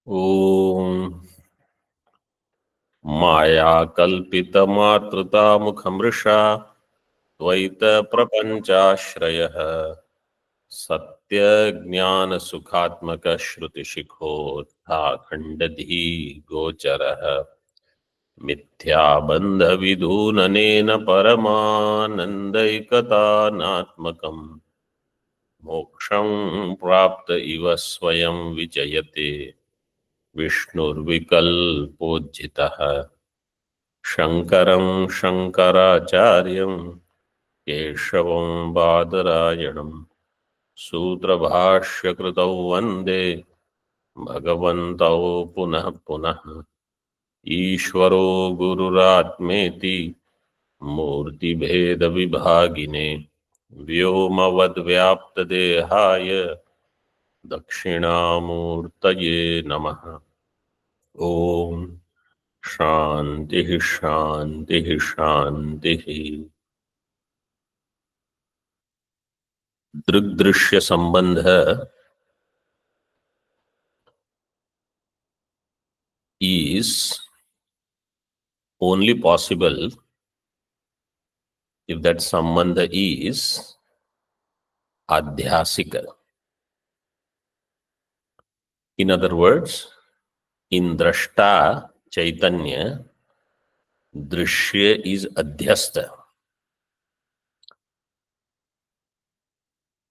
ओम माया कल्पितमातृतामुखमृषा द्वैतप्रपञ्चाश्रयः सत्यज्ञानसुखात्मकश्रुतिशिखोत्थाखण्डधी गोचरः मिथ्याबन्धविधूननेन परमानन्दैकतानात्मकम् मोक्षं प्राप्त इव स्वयं विजयते विष्णुर्विकल्पोज्झितः शङ्करं शङ्कराचार्यं केशवं बादरायणं सूत्रभाष्यकृतौ वन्दे भगवन्तौ पुनः पुनः ईश्वरो गुरुरात्मेति मूर्तिभेदविभागिने व्योमवद्व्याप्तदेहाय दक्षिणामूर्तये नमः। ओम शांति शांति शांति। दृग्दृश्य संबंध is only possible if that sambandha is adhyasika. In other words, in drashta chaitanya, drishya is adhyasta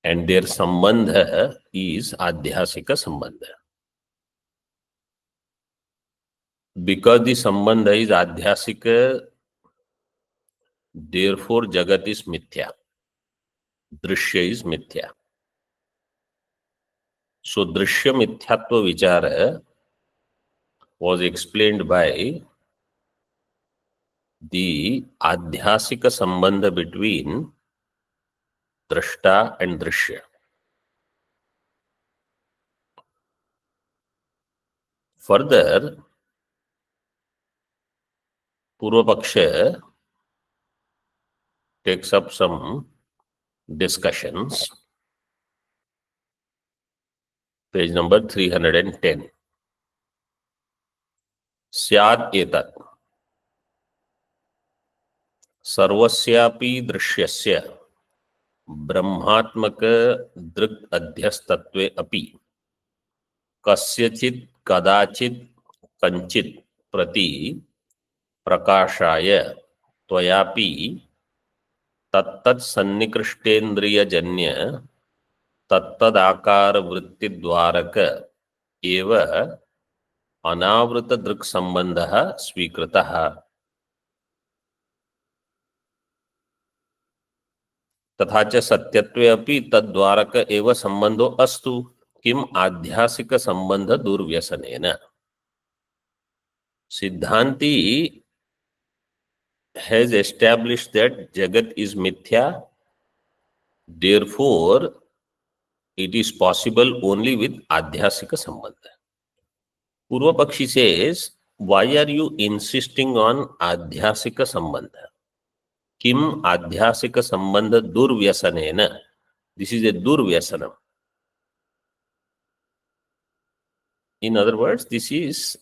and their sambandha is adhyasika sambandha. Because the sambandha is adhyasika, therefore jagat is mithya. Drishya is mithya. So drishya mithyatva vichara was explained by the adhyasika sambandha between drashta and drishya. Further, Purva Paksha takes up some discussions. Page number 310. Syad etat sarvasyapi drishyasya ब्रह्मात्मक दृक् अध्यस्तत्वे अपि कस्यचित् कदाचित् कंचित् प्रति प्रकाशाय त्वयापि तत्तत् सन्निकृष्टेन्द्रियजन्य तत्तदाकार वृत्तिद्वारक एव अनावृत दृक् संबंधः स्वीकृतः। तथा च सत्यत्वे अपि तद्वारक एव संबंधो अस्तु किम आध्यासिक संबंध दुर्व्यसनेन। सिद्धांति has established that jagat is mithya, therefore it is possible only with adhyasika sambandha. Purva Pakshi says, why are you insisting on adhyasika sambandha? Kim adhyasika sambandha durvyasanena. This is a durvyasanam. In other words, this is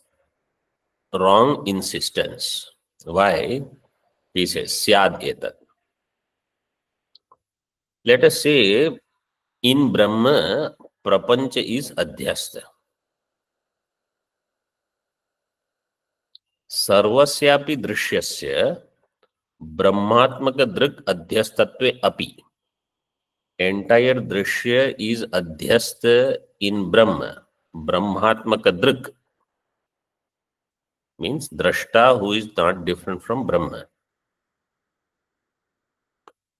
wrong insistence. Why? He says, Syad etat. Let us say, in Brahma, prapancha is adhyasta. Sarvasyapi drishyasya brahmatmaka drik adhyastatve api. Entire drishya is adhyasta in Brahma. Brahmatmaka drik means drashta who is not different from Brahma.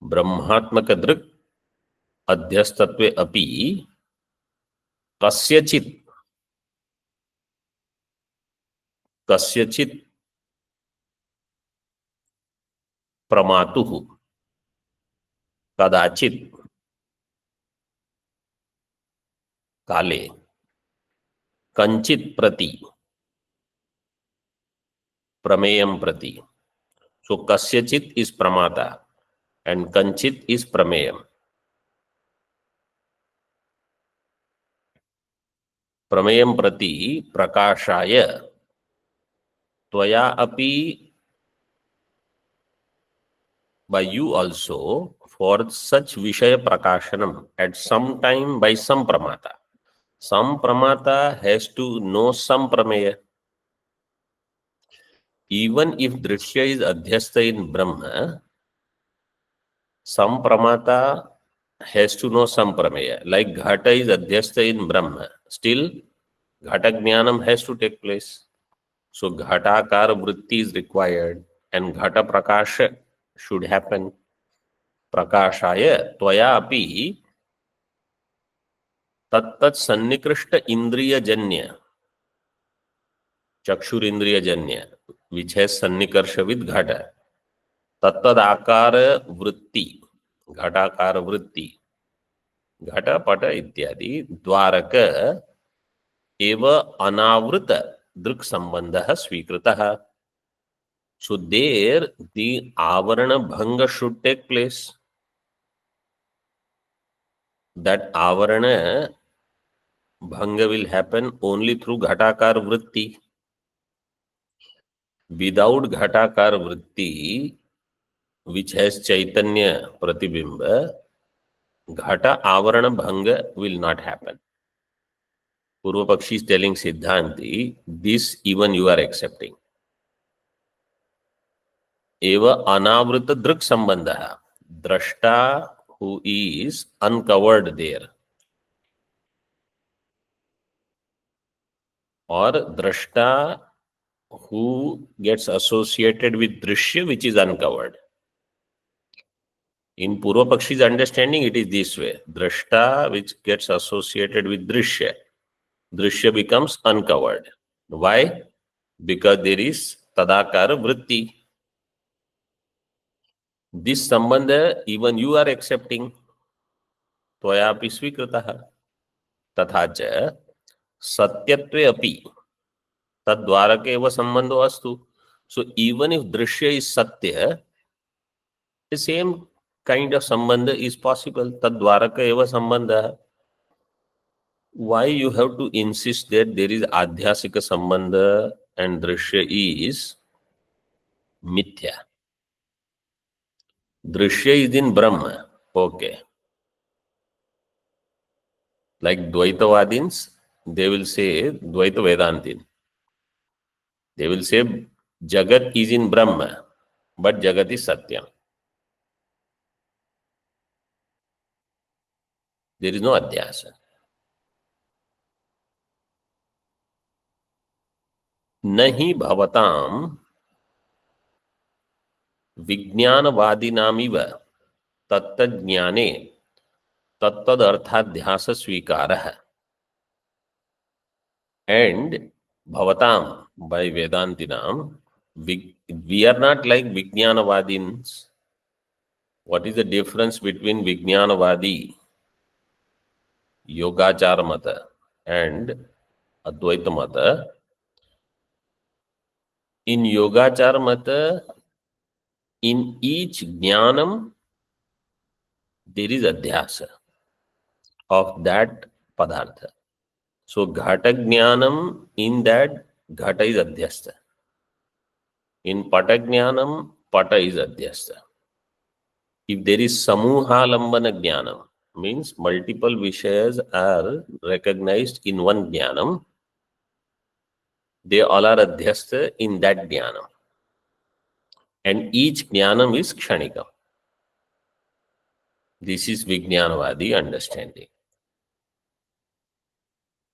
Brahmatmaka drik adhyastatve api kasyachit pramatuhu kadachit kale kanchit prati prameyam prati. So kasyachit is pramata and kanchit is prameyam. प्रमेयं प्रति प्रकाशाय त्वया अपि by you also for such Vishaya Prakashanam at some time by some Pramata. Some Pramata has to know some Prameya. Even if Drishya is Adhyastha in Brahma, some Pramata has to know some Prameya. Like Ghata is Adhyastha in Brahma. Still, Ghata Jnanam has to take place. So Ghatakara Vritti is required and Ghata Prakasha should happen. Prakashaya Tvaya api तत्तत् सन्निकृष्ट इंद्रिय जन्य चक्षुर इंद्रिय जन्य विच है सन्निकर्ष with घट तत्तद आकार वृत्ति घटाकार वृत्ति घट पट इत्यादि द्वारक एव अनावृत दृक् संबंधः स्वीकृतः. So there the avarana bhanga should take place. That avarana bhanga will happen only through ghatakar vritti. Without ghatakar vritti, which has Chaitanya Pratibimba, Ghata Avarana Bhanga will not happen. Purva Pakshi is telling Siddhanti, this even you are accepting. Eva Anavrita Drik Sambandha, Drashta who is uncovered there, or Drashta who gets associated with Drishya which is uncovered. In Purva Pakshi's understanding, it is this way. Drashta which gets associated with Drishya. Drishya becomes uncovered. Why? Because there is Tadakara Vritti. This Sambandha even you are accepting. Tvayapi Svikritah. Tatha cha Satyatve api Tadvaraka eva Sambandho astu. So even if Drishya is Satya, the same kind of Sambandha is possible. Tadvaraka eva Sambandha. Why you have to insist that there is Adhyasika Sambandha and Drishya is Mithya? Drishya is in Brahma. Okay. Like Dvaitavadins, they will say, Dvaita Vedantin. They will say, Jagat is in Brahma, but Jagat is Satyam. There is no Adhyasa. Nahi bhavatam vijnanavadinamiva tattad jnane tattad arthadhyasa swikarah. And bhavatam by Vedantinam, we are not like Vijnanavadins. What is the difference between Vijnanavadi, Yogachara Mata, and Advaita Mata? In Yogachara Mata, in each Jnanam, there is Adhyasa of that Padartha. So Ghata Jnanam, in that Ghata is Adhyasta. In Pata Jnanam, Pata is Adhyasta. If there is Samuha Lambana Jnanam, means multiple Vishayas are recognized in one Jnanam, they all are Adhyasta in that Jnanam. And each Jnanam is Kshanika. This is Vijnanavadi understanding.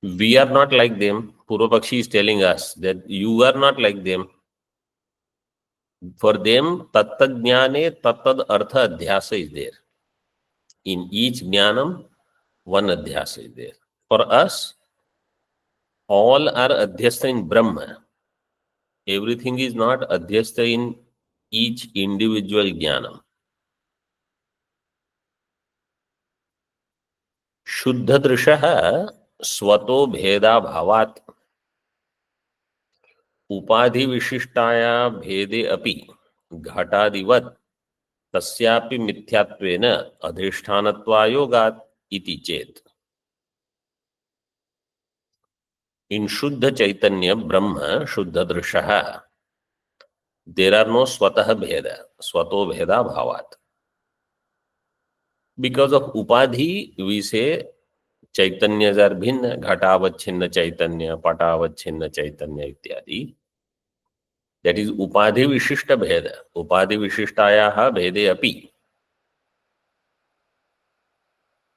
We are not like them. Purva Pakshi is telling us that you are not like them. For them, Tattad Jnane, Tattad Artha Adhyasa is there. In each Jnanam, one Adhyasa is there. For us, all are Adhyasta in Brahma. Everything is not Adhyasta in each individual Jnanam. Shuddha Drishaha Swato Bheda Bhavat उपाधि विशिष्टाया भेदे अपि घटादिवत् तस्यापि मिथ्यात्वेन अधिष्ठानत्वायोगात् इति चेत्. in Shuddha Chaitanya Brahma Shuddha Drishaha, there are no Swatah Bheda, Swato Bheda Bhavat. Because of Upadhi, we say Chaitanyas are bhinna, Ghatavachinna Chaitanya, Patavachinna Chaitanya ityadi. That is Upadhi Vishishta Bheda. Upadhi Vishishtaya Bhede Api.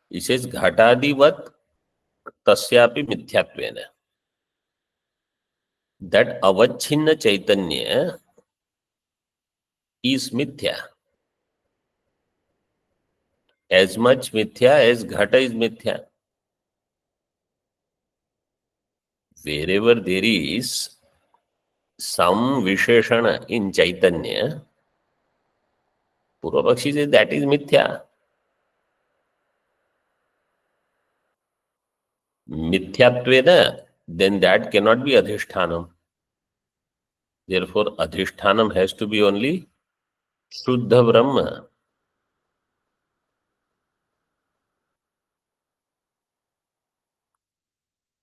He says Ghatadivat Tasyapi Mithyattvena. That Avachinna Chaitanya is Mithya. As much Mithya as Ghata is Mithya. Wherever there is some Visheshana in Chaitanya, Purvapakshi says that is Mithya. Mithyatvena, then that cannot be Adhishthanam. Therefore, Adhishthanam has to be only Shuddha Brahma.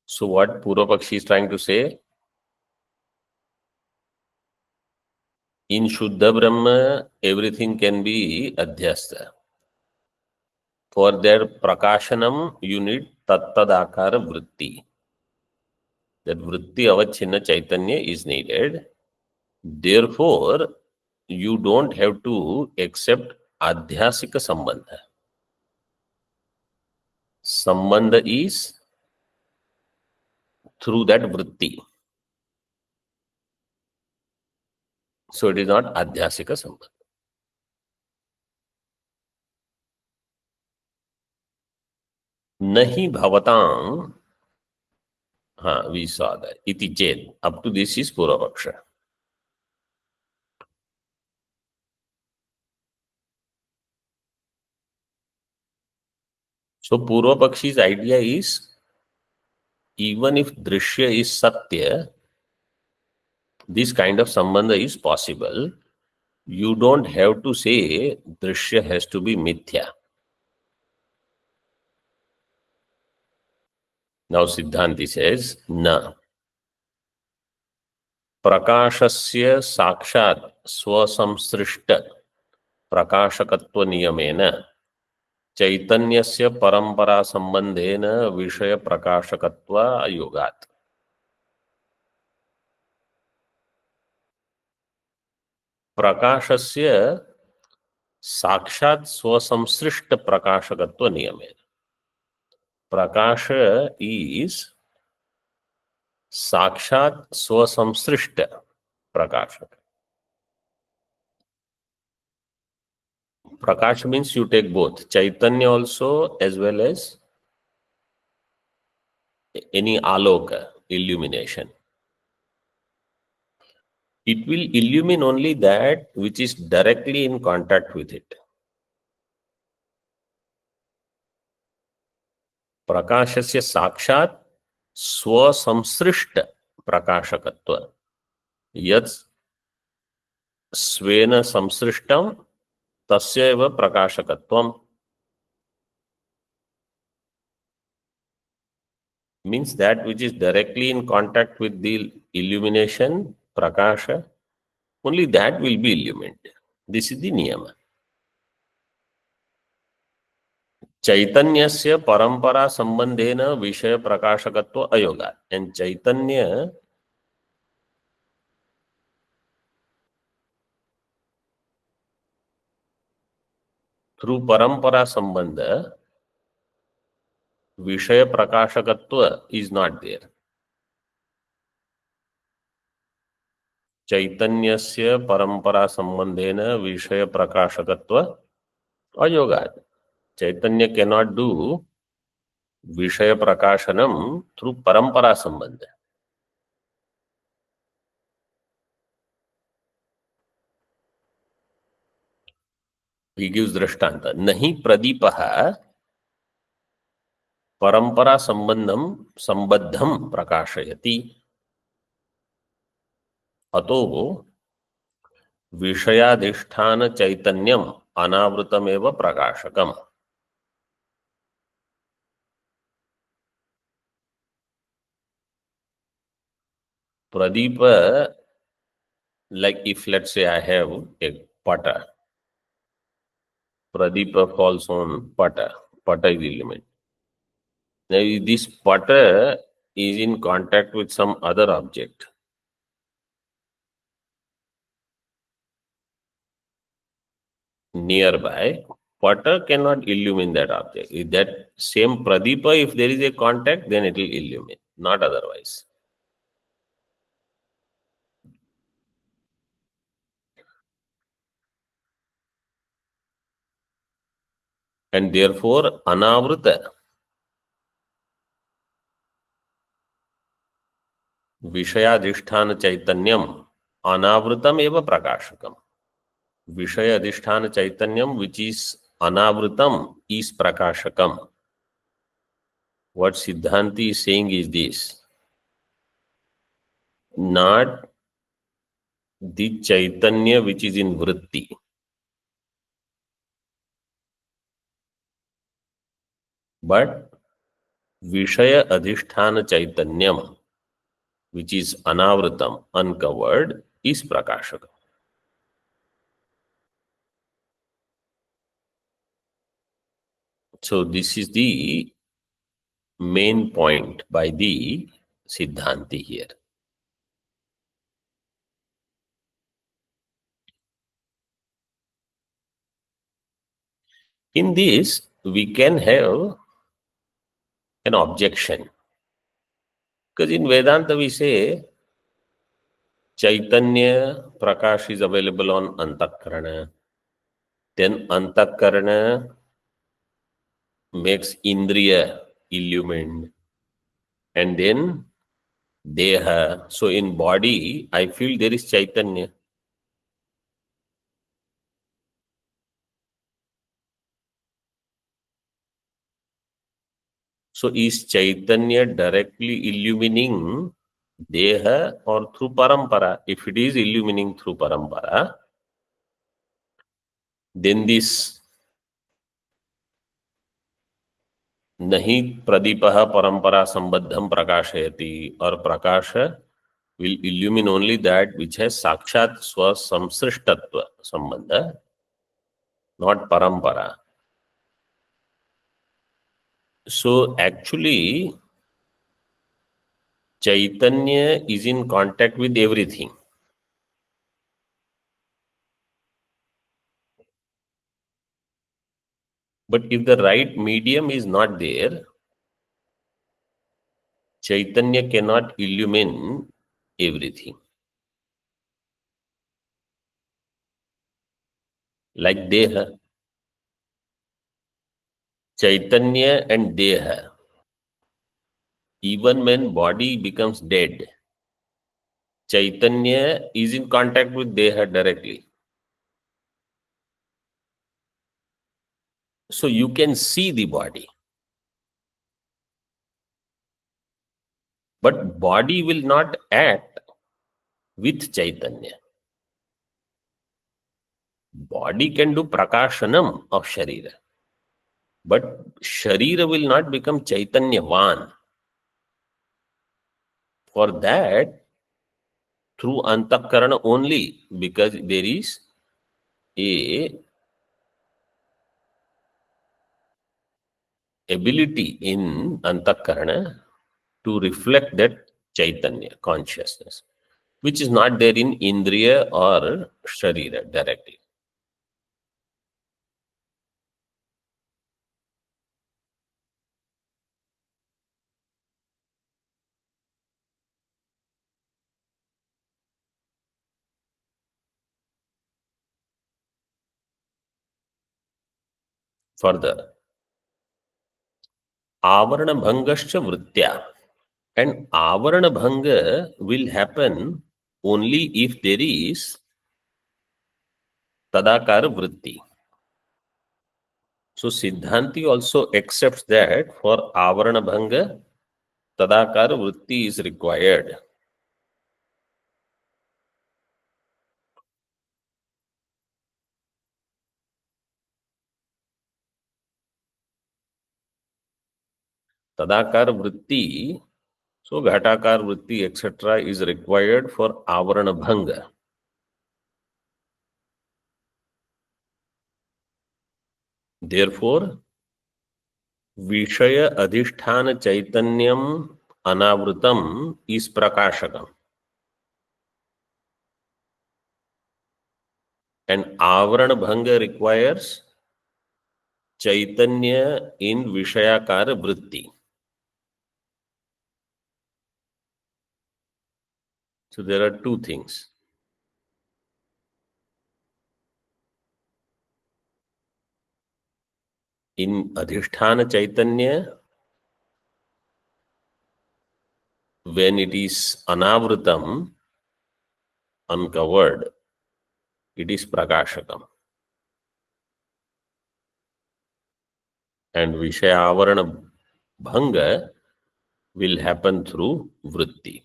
So what Purvapakshi is trying to say? In Shuddha Brahma, everything can be Adhyasta. For their Prakashanam, you need Tattadakara Vritti. That Vritti Avachinna Chaitanya is needed. Therefore, you don't have to accept Adhyasika Sambandha. Sambandha is through that Vritti. So it is not Adhyasika Sambandha. Nahi bhavatang, we saw that. Iti ched. Up to this is Purvapaksha. So Purvapakshi's idea is, even if Drishya is Satya, this kind of Sambandha is possible. You don't have to say Drishya has to be Mithya. Now Siddhanti says, Na. Prakashasya sakshat swasamsrishta prakashakatva niyamena chaitanyasya parampara sambandhena vishaya prakashakatva yogat. Prakashasya sakshat swasamsrishta prakashakatva niyamena. Prakasha is Sakshat Swasamsrishta Prakasha. Prakash means you take both. Chaitanya also as well as any aloka, illumination. It will illumine only that which is directly in contact with it. Prakashasya Sakshat Swasamsrishta Prakashakatva. Yat Svena Samsrishtam Tasyeva Prakashakatvam. Means that which is directly in contact with the illumination, prakasha, only that will be illumined. This is the niyama. Chaitanyasya parampara sambandhena vishaya prakashakatva ayoga. And Chaitanya through parampara sambandha, Vishaya Prakashakatva is not there. Chaitanyasya parampara sambandhena Vishaya Prakashakatva ayogat. Chaitanya cannot do Vishaya Prakashanam through parampara sambandha. He gives drishtanta. Nahi pradipaha parampara sambaddham prakashayati. Ato Vishayadhisthana chaitanyam anavrutameva prakashakam. Pradeepa, like if let's say I have a pata, Pradeepa falls on pata. Pata is the element. Now this pata is in contact with some other object nearby. Pata cannot illumine that object. If that same Pradeepa, if there is a contact, then it will illumine, not otherwise. And therefore, Anavrita, Vishayadhisthana Chaitanyam, Anavritam eva Prakashakam. Vishayadhisthana Chaitanyam, which is Anavritam, is Prakashakam. What Siddhanti is saying is this: not the Chaitanya which is in Vritti, but Vishaya Adhisthana Chaitanyam, which is Anavritam, uncovered, is Prakashakam. So this is the main point by the Siddhanti here. In this, we can have an objection. Because in Vedanta we say Chaitanya Prakash is available on Antakarana. Then Antakarana makes Indriya illumined. And then Deha. So in body, I feel there is Chaitanya. So is Chaitanya directly illumining Deha or through Parampara? If it is illumining through Parampara, then this Nahi Pradipah Parampara Sambadham Prakashayati, or Prakasha will illumine only that which has Sakshat Swa Samsrishtatva Sambandha, not Parampara. So actually, Chaitanya is in contact with everything. But if the right medium is not there, Chaitanya cannot illumine everything. Like Deha, Chaitanya and Deha, even when body becomes dead, Chaitanya is in contact with Deha directly. So you can see the body. But body will not act with Chaitanya. Body can do prakashanam of Sharira. But Sharira will not become Chaitanyavan. For that, through Antakarana only, because there is a ability in Antakarana to reflect that Chaitanya consciousness, which is not there in Indriya or Sharira directly. Further, Avarana Bhangascha Vrittya. And Avarana Bhanga will happen only if there is Tadakara Vritti. So Siddhanti also accepts that for Avarana Bhanga, Tadakara Vritti is required. Tadakara Vritti So Ghatakar Vritti etc. is required for Avarana Bhanga. Therefore, Vishaya Adhisthana Chaitanyam Anavrutam is Prakashakam. And Avarana Bhanga requires Chaitanya in Vishayakara Vritti. So there are two things. In Adhisthana Chaitanya, when it is Anavrutam, uncovered, it is Prakashakam. And Vishaya Avarana Bhanga will happen through Vritti.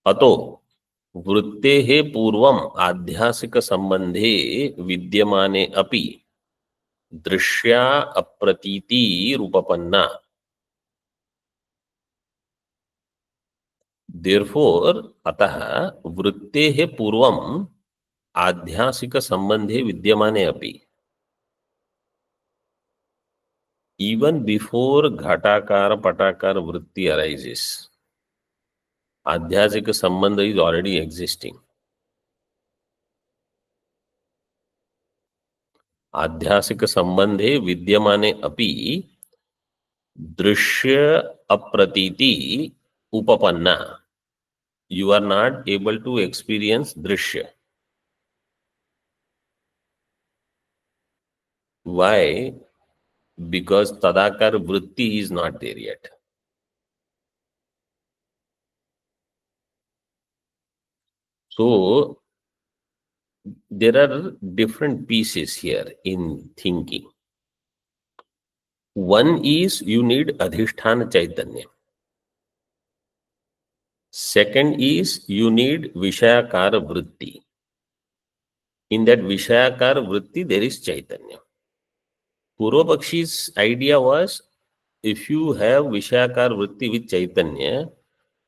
अतो वृत्तेः पूर्वम आध्यासिक संबंधे विद्यमाने अपि दृश्या अप्रतीति रूपपन्ना. Therefore, अतः वृत्तेः पूर्वम आध्यासिक संबंधे विद्यमाने अपि, even before घटाकार पटाकार वृत्ति arises, आध्यासिक संबंध is already existing. आध्यासिक संबंधे विद्यमाने अपि दृश्य अप्रतीति उपपन्ना. You are not able to experience drishya. Why? Because tadakar vritti is not there yet. So there are different pieces here in thinking. One is you need adhisthana chaitanya. Second is you need vishayakara vritti. In that vishayakara vritti there is chaitanya. Purvapakshi's idea was, if you have vishayakara vritti with chaitanya,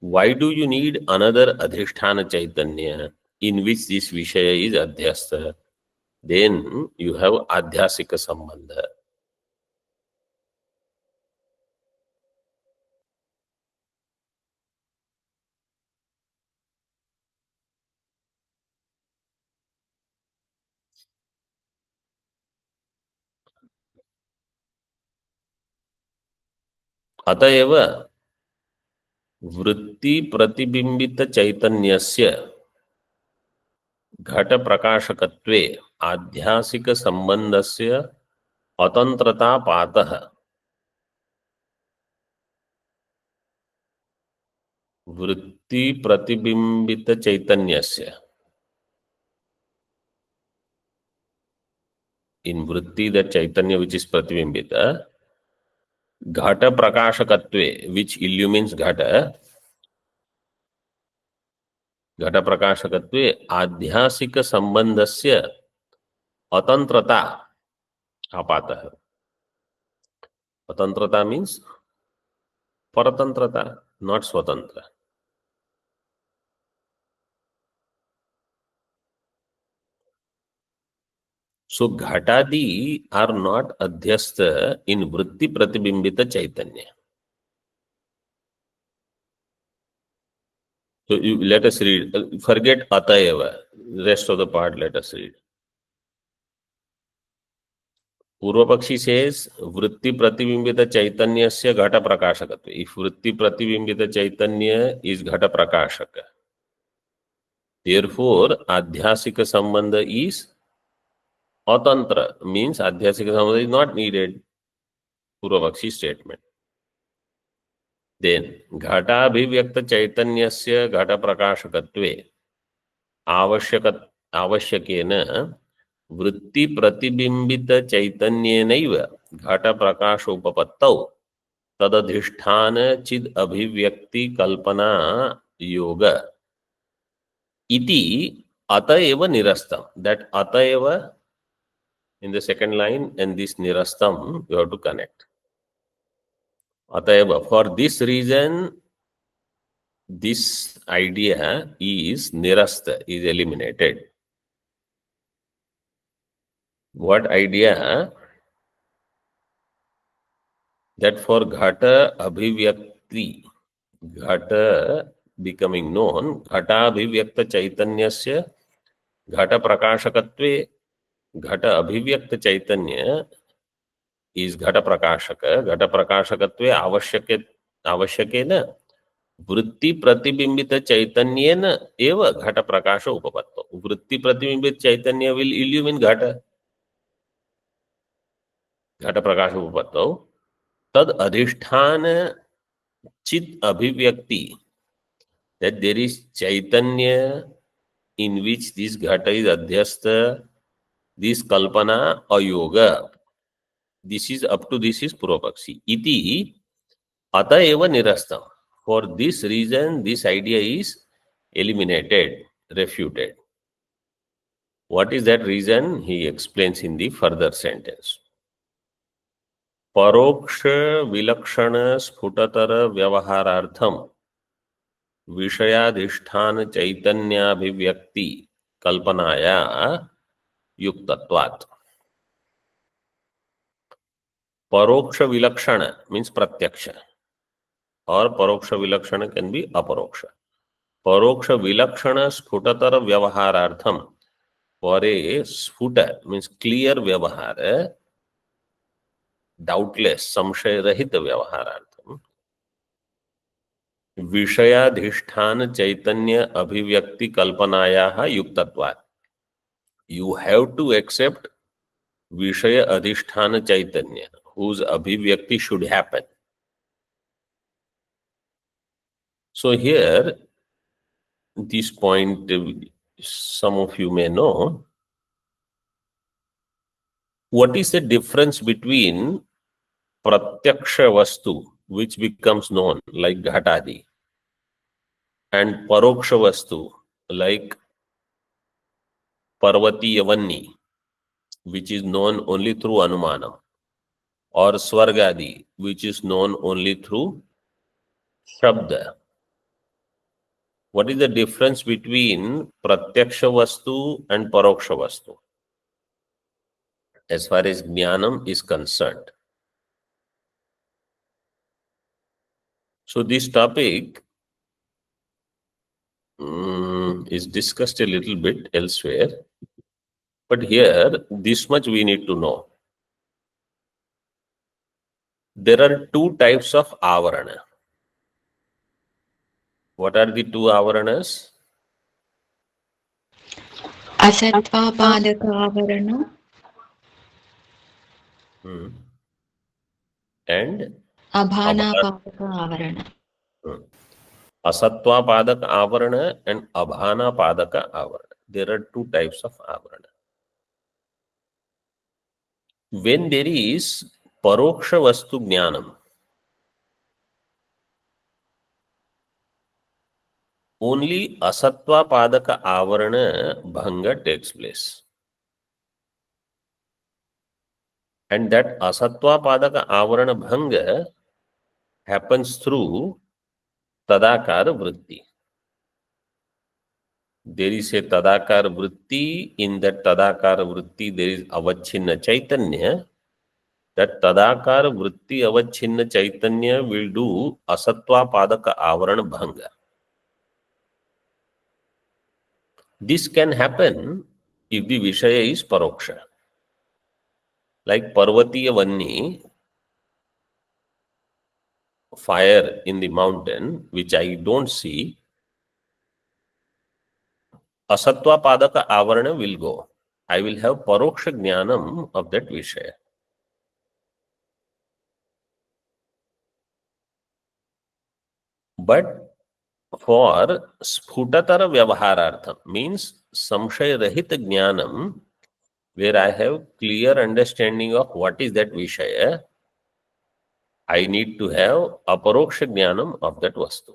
why do you need another adhisthana chaitanya in which this vishaya is adhyasta? Then you have adhyasika sambandha. अतएव वृत्ति प्रतिबिंबित चैतन्यस्य घट प्रकाशकत्वे आध्यासिक संबंधस्य अतंत्रता पातः. वृत्ति प्रतिबिंबित चैतन्यस्य, in vritti that chaitanya which is pratibhimbita, घट प्रकाशकत्वे which illumines घट, घट प्रकाशकत्वे आध्यासिक संबंधस्य अतंत्रता आपातः. अतंत्रता means परतंत्रता, not स्वतंत्र. So ghatadi are not adhyastha in vritti pratibimbita chaitanya. So let us read. Forget atayava. Rest of the part let us read. Purvapakshi says vritti pratibimbita chaitanyasya ghata prakashakatva. If vritti pratibimbita chaitanya is ghata prakashaka, therefore adhyasika sambandha is atantra, means adhyasika sambandha is not needed. Purvapakshi statement. Then घटाभिव्यक्त चैतन्यस्य घट प्रकाशकत्वे आवश्यकेन वृत्ति प्रतिबिंबित चैतन्येनैव घट प्रकाशोपपत्तौ तदधिष्ठान चिद अभिव्यक्ति कल्पना योग इति अतएव निरस्तम. That अतएव in the second line, and this nirastam you have to connect. Atayava, for this reason, this idea is nirasta, is eliminated. What idea? That for ghata abhivyakti, ghata becoming known, ghata abhivyakta chaitanyasya घट प्रकाशकत्वे घट अभिव्यक्त चैतन्य is घट प्रकाशक, घट प्रकाशकत्वे आवश्यकेन वृत्ति प्रतिबिंबित चैतन्येन एव घट प्रकाश उपपत्तो. वृत्ति प्रतिबिंबित चैतन्य will illumine घट प्रकाश उपपत्तो. तद अधिष्ठान चित अभिव्यक्ति, that there is chaitanya in which this ghata is adhyastha, this kalpana ayoga. This is up to this is Purvapakshi. Iti ataeva nirastam. For this reason, this idea is eliminated, refuted. What is that reason? He explains in the further sentence. Paroksha vilakshana sphutatara vyavaharartham विषयाधिष्ठान चैतन्याभिव्यक्ति कल्पनाया युक्तत्वात्. परोक्ष विलक्षण means प्रत्यक्ष, और परोक्ष विलक्षण can be अपरोक्ष. परोक्ष विलक्षण स्फुटतर व्यवहारार्थम, for a स्फुट मीन्स क्लियर व्यवहार, डाउटलेस संशय रहित व्यवहारार्थम, विषयाधिष्ठान चैतन्य अभिव्यक्ति कल्पनाया युक्तत्वात्. You have to accept Vishaya Adhisthana Chaitanya, whose Abhivyakti should happen. So here, this point, some of you may know, what is the difference between Pratyaksha Vastu, which becomes known like Ghatadi, and Paroksha Vastu, like Parvati Yavanni, which is known only through Anumanam, or Swargadi, which is known only through Shabda. What is the difference between Pratyaksha Vastu and Paroksha Vastu as far as Jnanam is concerned? So this topic is discussed a little bit elsewhere, but here this much we need to know. There are two types of avarana. What are the two avaranas? Asatva padaka avarana and abhana padaka avarana. Asatva padaka avarana and abhana padaka avarana. There are two types of avarana. When there is paroksha vastu jnanam, only asatva padaka avarana bhanga takes place. And that asatva padaka avarana bhanga happens through tadakara vritti. There is a tadakara vritti. In that tadakara vritti, there is avachinna chaitanya. That tadakara vritti avachinna chaitanya will do asatva padaka avarana bhanga. This can happen if the Vishaya is Paroksha. Like Parvatiya Vanni, fire in the mountain, which I don't see, Asatva Padaka Avarana will go. I will have Paroksha Jnanam of that Vishaya. But for Sphutatara Vyavaharartham, means Samshaya Rahita Jnanam, where I have clear understanding of what is that Vishaya, I need to have Aparoksha Jnanam of that Vastu.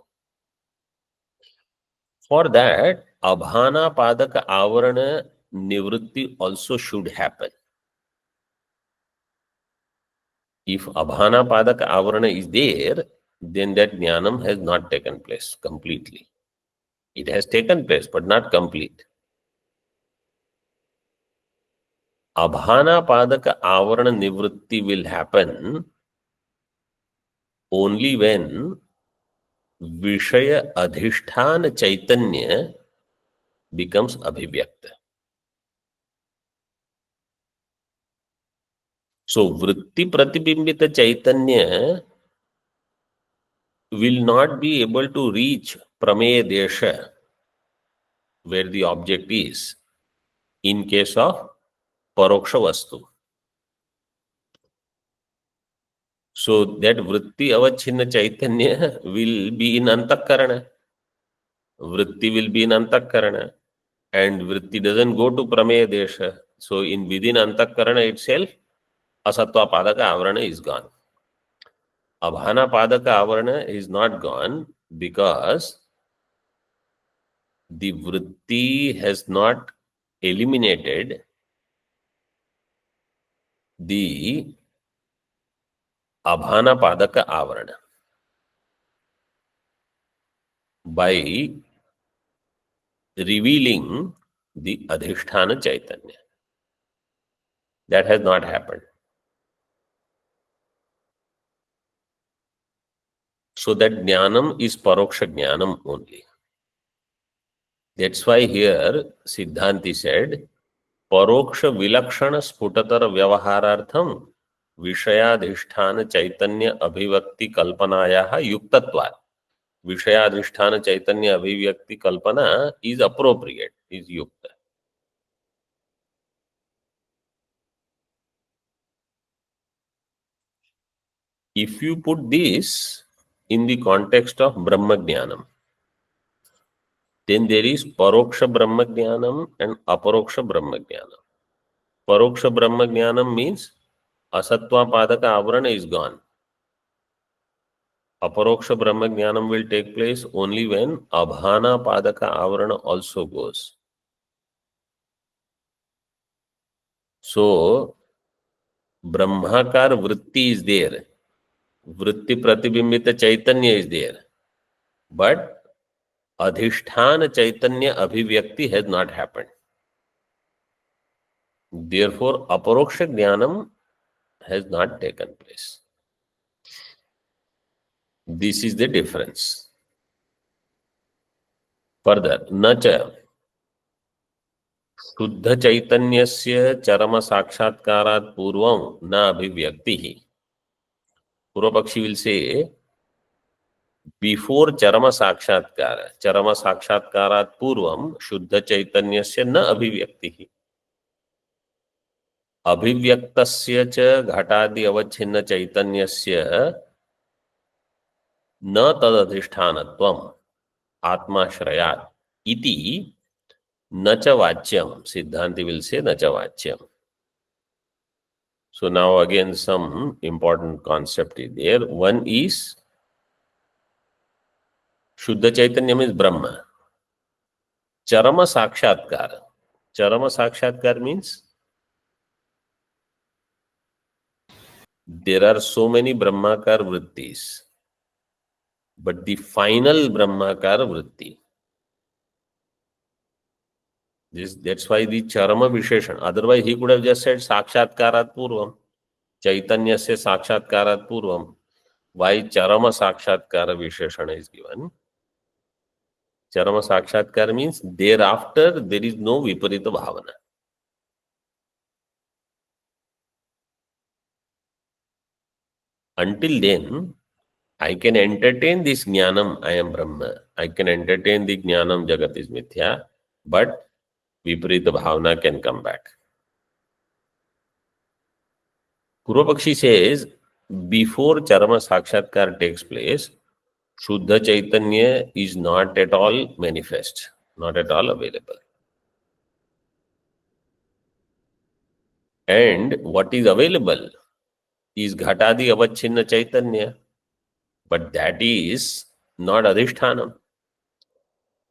For that, Abhana Padaka Avarana Nivritti also should happen. If abhana padaka avarana is there, then that jnanam has not taken place completely. It has taken place, but not complete. Abhana padaka avarana nivritti will happen only when Vishaya adhisthana chaitanya becomes abhivyakta. So vritti pratibimbita chaitanya will not be able to reach prameya desha, where the object is, in case of paroksha vastu. So that vritti avachinna chaitanya will be in antakarana. Vritti will be in antakarana, and vritti doesn't go to prameya desha. So in within antakarana itself, asatva padaka avarana is gone. Abhana padaka avarana is not gone because the vritti has not eliminated the abhana padaka avarana by revealing the adhisthana chaitanya. That has not happened. So that jnanam is paroksha jnanam only. That's why here Siddhanti said, paroksha vilakshana sputatar vyavaharartham vishayadhisthana chaitanya abhivakti kalpanayaha yuktatvat. Vishayadhisthana chaitanya abhivyakti kalpana is appropriate, is yukta. If you put this in the context of Brahma Jnanam, then there is Paroksha Brahma Jnanam and Aparoksha Brahma Jnanam. Paroksha Brahma Jnanam means Asatva Padaka Avarana is gone. Aparoksha Brahma Jnanam will take place only when Abhana Padaka Avarana also goes. So, Brahmakar Vritti is there. Vritti Pratibimbita Chaitanya is there. But Adhisthana Chaitanya Abhivyakti has not happened. Therefore, Aparoksha Jnanam has not taken place. This is the difference. Further, Nacha Shuddha Chaitanyasya Charama Sakshatkarat Purvam Na Abhivyaktihi. Purvapakshi will say, before Charama Sakshatkarat Purvam Shuddha Chaitanyasya Na Abhivyaktihi. अभिव्यक्तस्य च घटादि अवच्छिन्न चैतन्यस्य न तदधिष्ठानत्वम् आत्माश्रयात् इति न च वाच्यम. Siddhanti will say न च वाच्यम. So now again some important concept is there. One is Shuddha Chaitanya means Brahma. Charama Sakshatkar. Charama Sakshatkar means there are so many Brahmakar vrittis, but the final Brahmakar vritti. That's why the Charama Visheshan. Otherwise, he could have just said Sakshatkarat Purvam. Chaitanya se Sakshatkarat Purvam. Why Charama Sakshatkara Visheshana is given? Charama Sakshatkar means thereafter there is no Viparita Bhavana. Until then, I can entertain this Jnanam, I am Brahma. I can entertain the Jnanam, Jagat is Mithya, but Viparita Bhavana can come back. Purvapakshi says, before Charama Sakshatkar takes place, Shuddha Chaitanya is not at all manifest, not at all available. And what is available is Ghatadi Avachinna Chaitanya, but that is not Adhishthanam.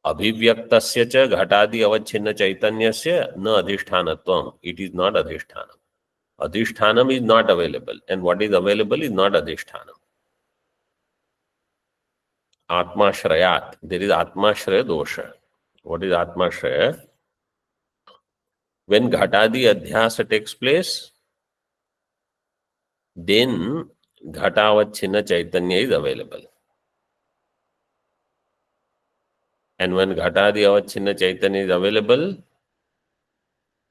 Abhivyaktasya cha Ghatadi Avachinna Chaitanyasya na Adhishthanatvam. It is not Adhishthanam. Adhishthanam is not available, and what is available is not adhishthanam. Atmashrayat, there is Atmashraya dosha. What is Atmashraya? When Ghatadi Adhyasa takes place, then Ghatavachina Chaitanya is available. And when Ghatadi Avachina Chaitanya is available,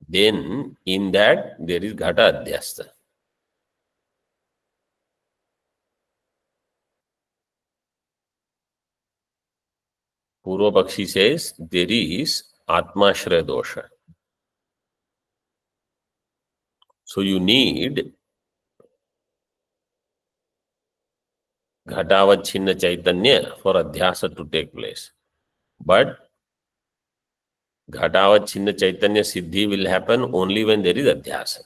then in that there is Ghata Adhyasta. Purva Pakshi says there is Atmashraya dosha. So you need Ghatavachina Chaitanya for Adhyasa to take place. But Ghatavachina Chaitanya Siddhi will happen only when there is Adhyasa.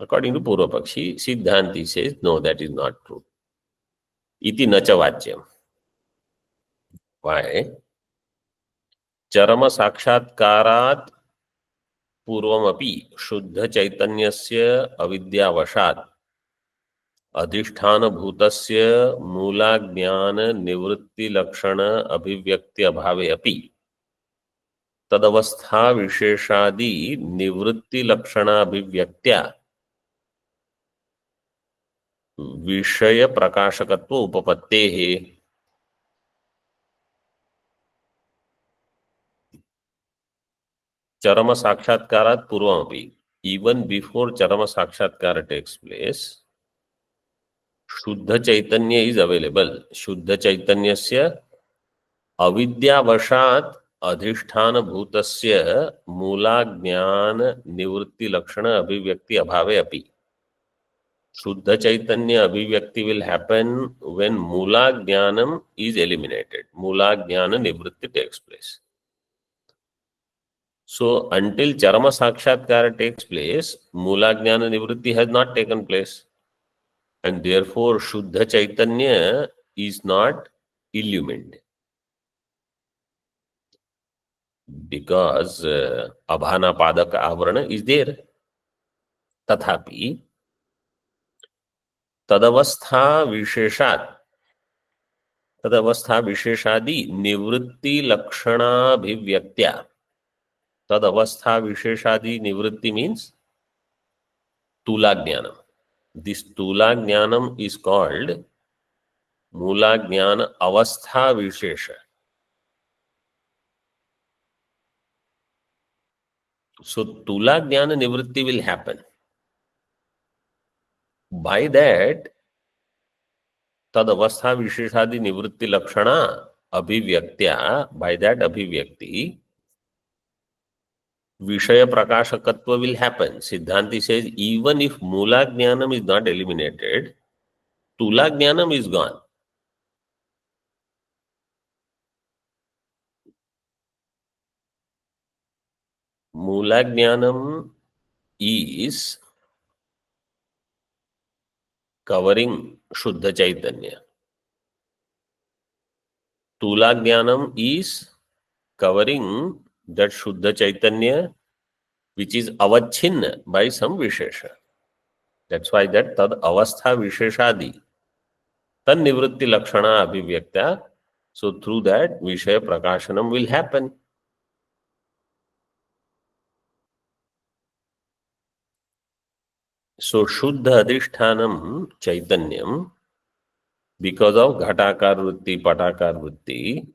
According to Purva Pakshi, Siddhanti says, no, that is not true. Iti nacha vachyam. Why? Charama sakshatkarat पूर्वमपि शुद्ध चैतन्यस्य अविद्यावशात् अधिष्ठान भूतस्य मूलाज्ञान निवृत्ति लक्षण अभिव्यक्ति अभावे अपि तदवस्था विशेषादि निवृत्ति लक्षणाभिव्यक्त्या विषय प्रकाशकत्व उपपत्तेः चरम साक्षात्कारात् पूर्वमपि, even before charama sakshatkara takes place, Shuddha Chaitanya is available. Shuddha Chaitanyasya avidyavashat adhisthana bhutasya mula jnana nivritti lakshana abhivyakti abhave api. Shuddha Chaitanya abhivyakti will happen when mula jnanam is eliminated. Mula jnana nivritti takes place. So until charama sakshatkara takes place, mula jnana nivritti has not taken place. And therefore Shuddha Chaitanya is not illumined. Because Abhana Padaka Avarana is there. Tathapi Tadavastha Visheshadi Nivritti Lakshana Bhivyaktya. Tadavastha Visheshadi Nivritti means Tula Jnanam. This Tula Jnanam is called Mula Jnana Avastha Vishesha. So Tula Jnana Nivritti will happen. By that, Tadavastha Visheshadi Nivritti Lakshana Abhivyaktiya, by that Abhivyakti, Vishaya Prakashakatva will happen. Siddhanti says, even if Mula Jnanam is not eliminated, Tula Jnanam is gone. Mula Jnanam is covering Shuddha Chaitanya. Tula Jnanam is covering that Shuddha Chaitanya which is avachinna by some Vishesha. That's why that tad avastha Visheshadi, tad nivritti lakshana abhivyakta. So through that Vishaya Prakashanam will happen. So Shuddha Adhishthanam Chaitanyam, because of Ghatakar Vritti, Patakar Vritti,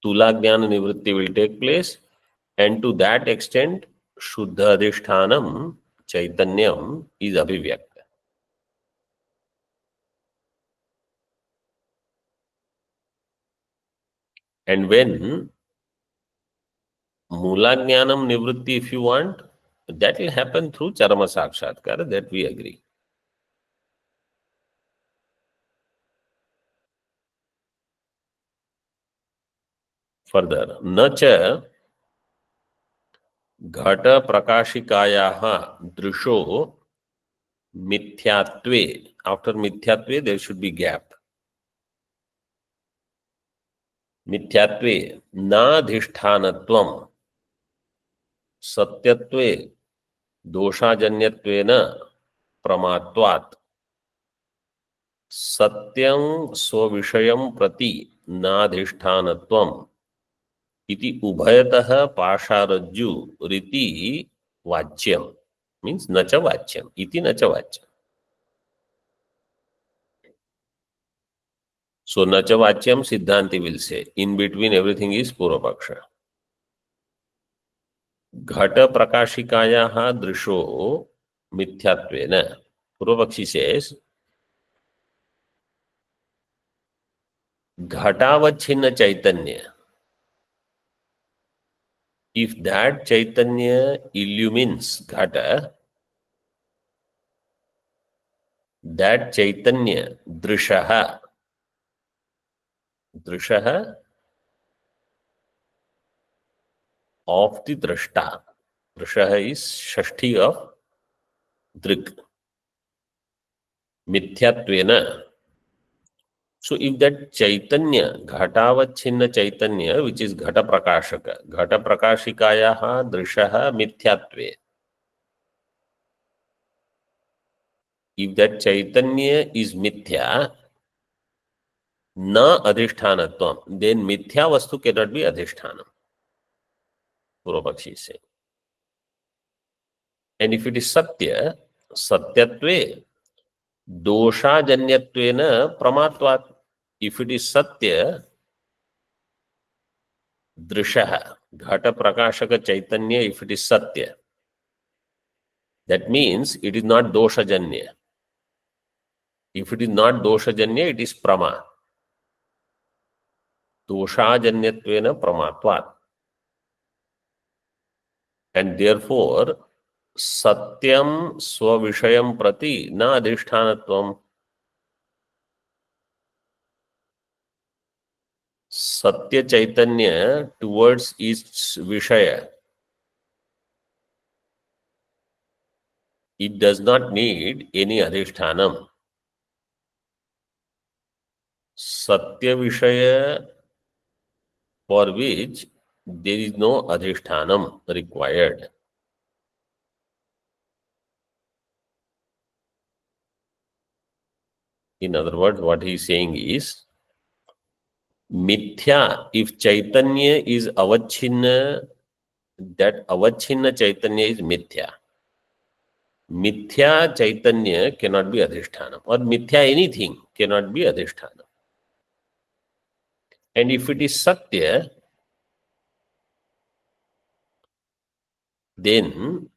Tula Jnana Nivritti will take place, and to that extent, Shuddha Adhishthanam Chaitanyam is Abhivyakta. And when Mula Jnanam Nivritti, if you want, that will happen through Charama Sakshatkara, that we agree. Further, nacha Ghata Prakashikayaha Drisho Mithyatve. After Mithyatve, there should be gap. Mithyatve Nadhishtanatvam Satyatve दोषाजन्यत्वेन प्रमात्वात् सत्यं स्वविषयं प्रति नाधिष्ठानत्वम् इति उभयतः पाशारज्जु रीति वाच्यम means न च वाच्यम इति न च वाच्यम. So न च वाच्यम सिद्धांति will say in between everything is पूर्व पक्ष. घट प्रकाशिकायाः दृशो मिथ्यात्वेन पूर्व पक्षी says घटावच्छिन्न Chaitanya, if that chaitanya illumines ghata, that chaitanya drishaha of the drashta, drishaha is shashti of drik, mithyattvena. So if that chaitanya, ghatavachinna chaitanya, which is ghata prakashikayaha drishaha mithyatve, if that chaitanya is mithya, na adhishtanatvam, then mithya vastu cannot be adhishtanam. Purvapakshi is saying. And if it is satya, satyatve, doshajanyattvena pramatvat. If it is satya, drishaha, ghata prakashaka chaitanya, if it is satya, that means it is not doshajanya. If it is not doshajanya, it is prama. Doshajanyattvena pramatvat. And therefore, satyam swavishayam prati na adhishtanatvam. Satya chaitanya towards its vishaya, it does not need any adhishtanam. Satya vishaya for which there is no adhishtanam required. In other words, what he is saying is, mithya, if chaitanya is avachinna, that avachinna chaitanya is mithya. Mithya chaitanya cannot be adhishtanam, or mithya anything cannot be adhishtanam. And if it is satya, then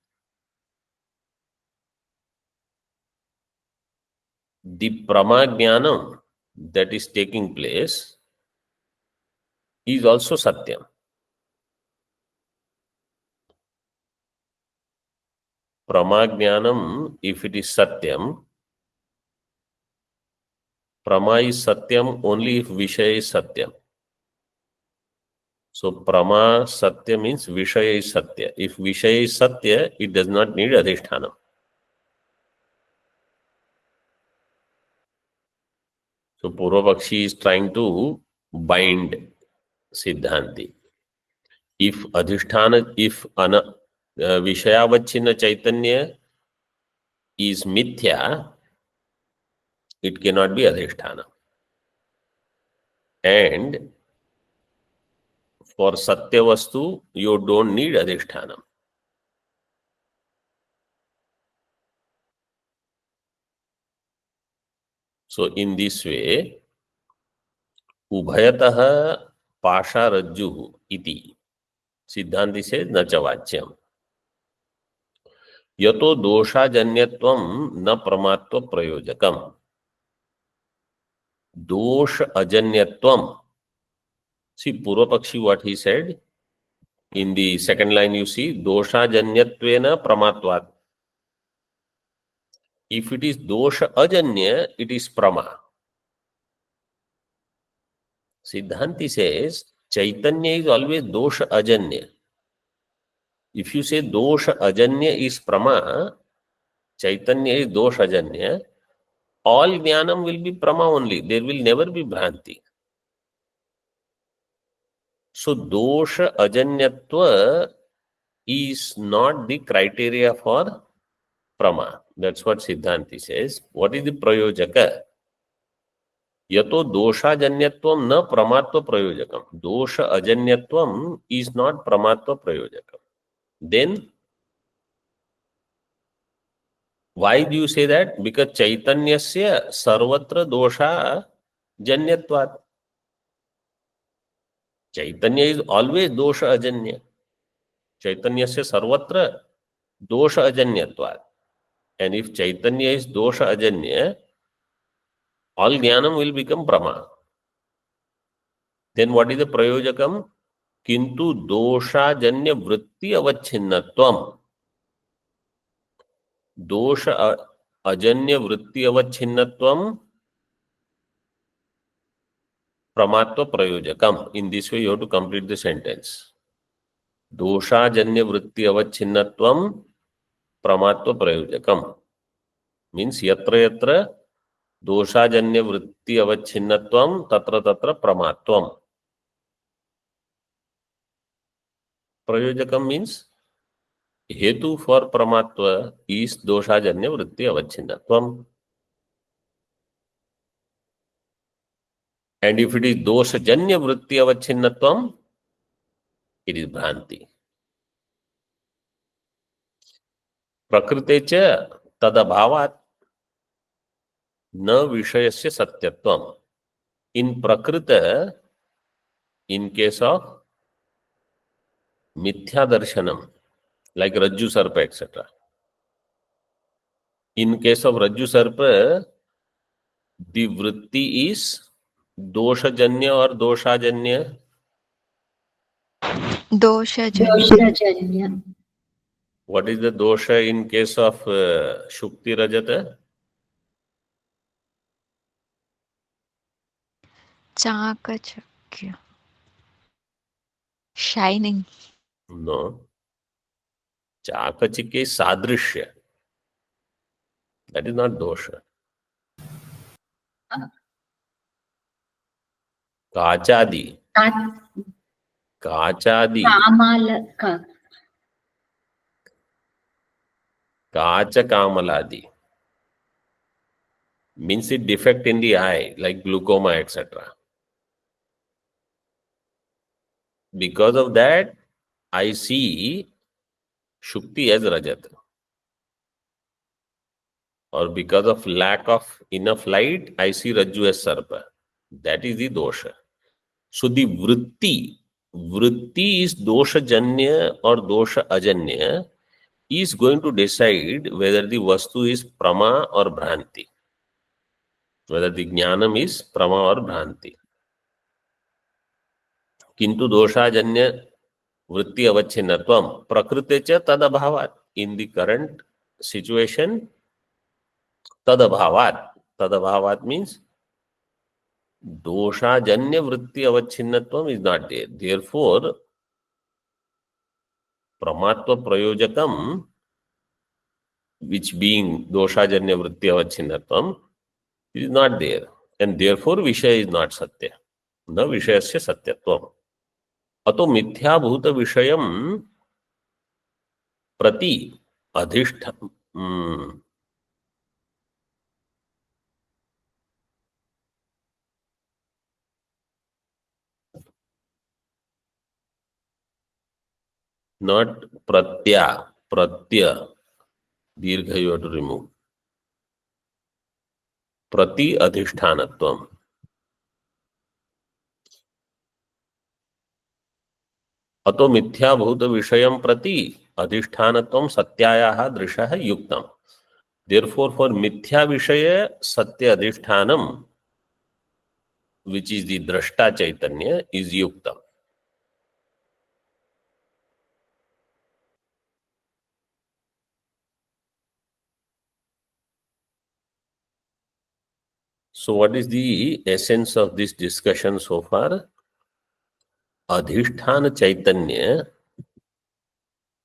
the pramajnanam that is taking place is also satyam. Pramajnanam, if it is satyam, prama is satyam only if vishaya is satyam. So prama satya means vishaya is satya. If vishaya is satya, it does not need adhishtanam. So Purvapakshi is trying to bind Siddhanti. If adhisthana, if vishayavachinna chaitanya is mithya, it cannot be adhisthana. And for satya vastu, you don't need adhisthana. So in this way, ubhayatah pasharajju iti. Siddhanti says na cha vachyam. Yato doshajanyatvam na pramatva prayojakam. Dosh ajanyatvam. See, Purvapakshi, what he said in the second line, you see, doshajanyattvena pramatvat. If it is dosha ajanya, it is prama. Siddhanti says Chaitanya is always dosha ajanya. If you say dosha ajanya is prama, Chaitanya is dosha ajanya, all jnanam will be prama only. There will never be bhranti. So dosha ajanyatva is not the criteria for prama. That's what Siddhanti says. What is the prayojaka? Yato doshajanyatvam na pramatva prayojakam. Dosha ajanyatvam is not pramatva prayojakam. Then why do you say that? Because chaitanyasya sarvatra dosha janyatvat. Chaitanya is always dosha ajanya. Chaitanyasya sarvatra dosha ajanyatvat. And if Chaitanya is dosha ajanya, all jnanam will become prama. Then what is the prayojakam? Kintu dosha janya vritti avacchinnatvam. Dosha ajanya vritti avacchinnatvam pramatva prayojakam. In this way you have to complete the sentence. Dosha janya vritti avacchinnatvam pramatva prayojakam. Means yatra yatra दोषाजन्य वृत्ति अवच्छिन्नत्वम तत्र तत्र प्रमात्वम. प्रयोजकम means हेतु for प्रमात्व is दोषाजन्य वृत्ति अवच्छिन्नत्वम. And if it is दोषजन्य वृत्ति अवच्छिन्नत्वम, it is भ्रांति. प्रकृते च तदभावात् न विषयस्य सत्यत्वम. इन प्रकृत, in case of mithya darshanam, like rajju sarpa etc. In case of rajju sarpa, the vritti is doshajanya or doshajanya. दोषजन्य What is the dosha in case of shukti rajata? चाकचक्य shining. No. Chakachike is sadrishya. That is not dosha. Kachadi. Kachadi. Kacha kamaladi. Means it defect in the eye, like glaucoma, etc. Because of that, I see Shukti as Rajat. Or because of lack of enough light, I see Rajju as Sarpa. That is the dosha. So the vritti is dosha janya or dosha ajanya, is going to decide whether the vastu is prama or bhranti. Whether the jnanam is prama or bhranti. Kintu doshajanya vritti avacchinnatvam prakrite cha tadabhavat. In the current situation, tadabhavat. Tadabhavat means doshajanya vritti avacchinnatvam is not there. Therefore, pramatva prayojakam, which being doshajanya vritti avacchinnatvam, is not there. And therefore, Vishaya is not Satya. Na Vishayasya Satyatvam. Ato mithyabhuta vishayam prati adhishta. Not pratya. Pratya. Dirgha you have to remove. Prati adhishtanatvam. अतो मिथ्याभूत विषयम प्रति अधिष्ठानत्वम सत्यायाः दृशः युक्तम. Therefore, for mithya vishaya satya adhishtanam, which is the drashta chaitanya, is yuktam. So what is the essence of this discussion so far? Adhishthana chaitanya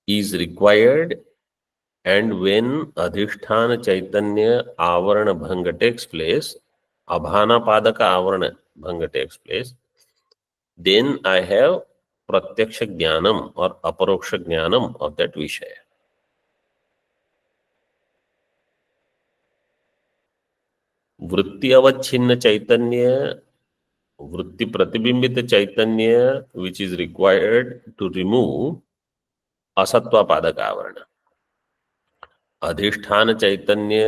is required, and when adhishthana chaitanya avarana bhanga takes place, abhana padaka avarana bhanga takes place, then I have प्रत्यक्ष ज्ञानम और अपरोक्ष ज्ञानम of that विषय. वृत्ति अवच्छिन्न चैतन्य, वृत्ति प्रतिबिंबित चैतन्य which is required to remove असत्वापादक आवरण. अधिष्ठान चैतन्य,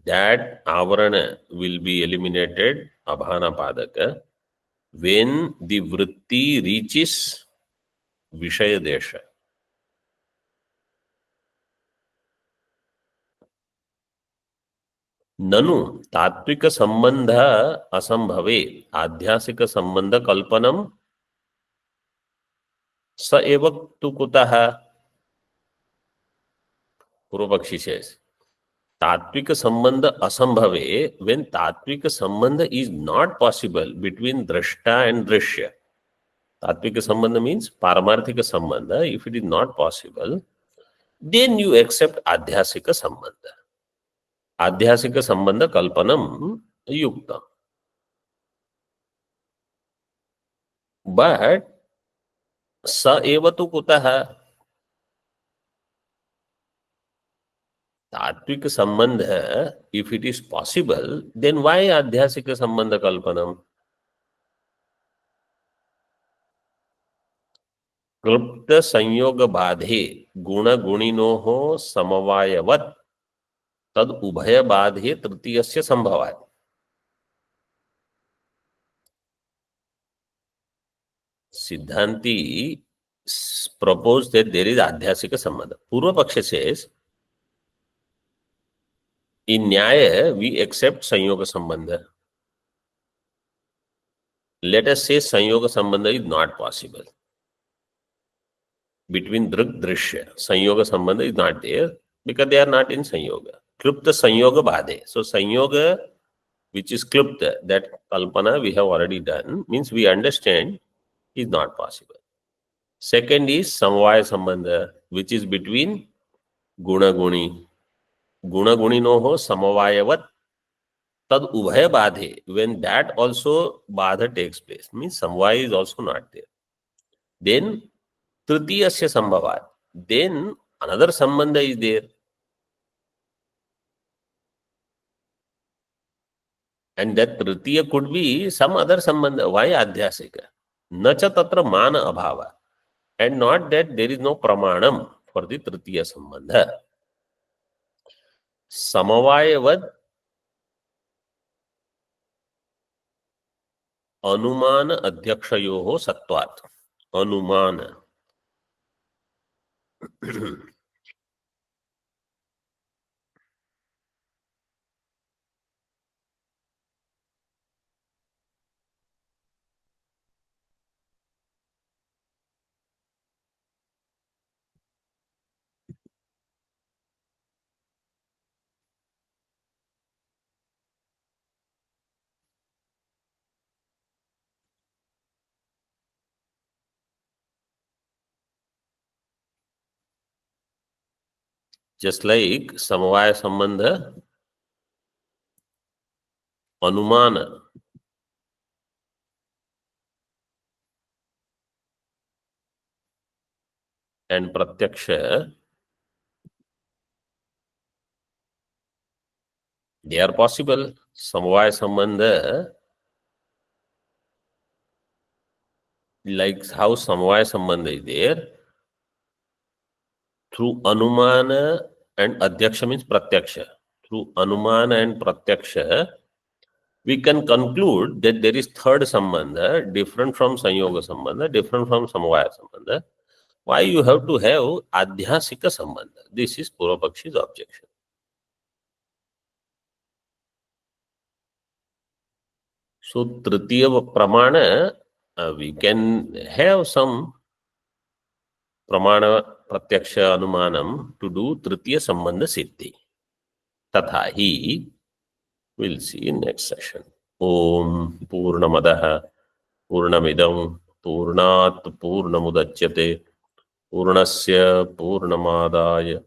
that avarana will be eliminated, abhanapadaka, when the vritti reaches vishaya desha. ननु तात्विक संबंध असंभवे आध्यासिक संबंध कल्पनम स एव तु कुतः. पूर्व पक्षी says तात्विक संबंध असंभवे, when तात्विक संबंध is not possible between drashta and drishya. तात्विक संबंध means पारमार्थिक संबंध. If it is not possible, then you accept आध्यासिक संबंध. आध्यासिक संबंध कल्पनम युक्त. But स एव तु कुतः. तात्विक संबंध, if it is possible, then why आध्यासिक संबंध कल्पनम. क्लुप्त संयोग बाधे गुण गुणिनोः समवायवत् तद उभय बाधे तृतीयस्य संभवात्. सिद्धांति propose that there is adhyasika sambandha. Purva Paksha says, in Nyaya, we accept Sanyoga Sambandha. Let us say Sanyoga Sambandha is not possible. Between Drik Drishya, Sanyoga Sambandha is not there because they are not in Sanyoga. Klupta Sanyoga Bhade. So Sanyoga, which is Klupta, that Kalpana we have already done, means we understand is not possible. Second is Samvaya Sambandha, which is between Guna Guni. Guna Guninoho Samavayavat Tad Ubhaya Badhe. When that also Badha takes place, means Samvaya is also not there. Then Tritiyasya Sambhavat. Then another Sambandha is there. And that Tritiya could be some other Sambandha. Why Adhyasika? Nacha Tatra Mana Abhava. And not that there is no Pramanam for the Tritiya Sambandha. Samavayavad अनुमान अध्यक्षयोः सत्वात्. अनुमान. Just like Samavaya Sambandha, Anumana and Pratyaksha, they are possible. Samavaya Sambandha, like how Samavaya Sambandha is there, through Anumana and Adhyaksha means Pratyaksha. Through Anumana and Pratyaksha, we can conclude that there is third Sambandha, different from Sanyoga Sambandha, different from Samavaya Sambandha. Why you have to have Adhyasika Sambandha? This is Purvapakshi's objection. So, Tritiya Pramana, we can have some Pramana Pratyaksha Anumanam to do Tritiya Sambandha Siddhi. Tatha hi, we'll see in next session. Om Purnamadaha Purnamidam Purnat Purnamudachyate Purnasya Purnamadaya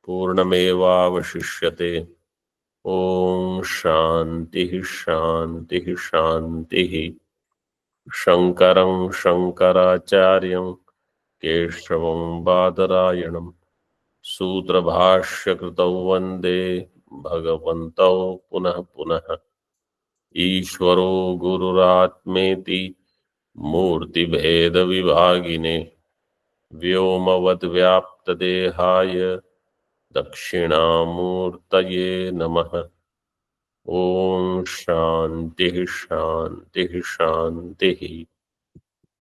Purnamevavashishyate. Om Shanti Shanti Shanti. शङ्करं शङ्कराचार्यं केशवं बादरायणं सूत्रभाष्यकृतौ वन्दे भगवन्तौ पुनः पुनः। ईश्वरो गुरुरात्मेति मूर्तिभेदविभागिने व्योमवद्व्याप्तदेहाय दक्षिणामूर्तये नमः। ओम शांति शांति शांति।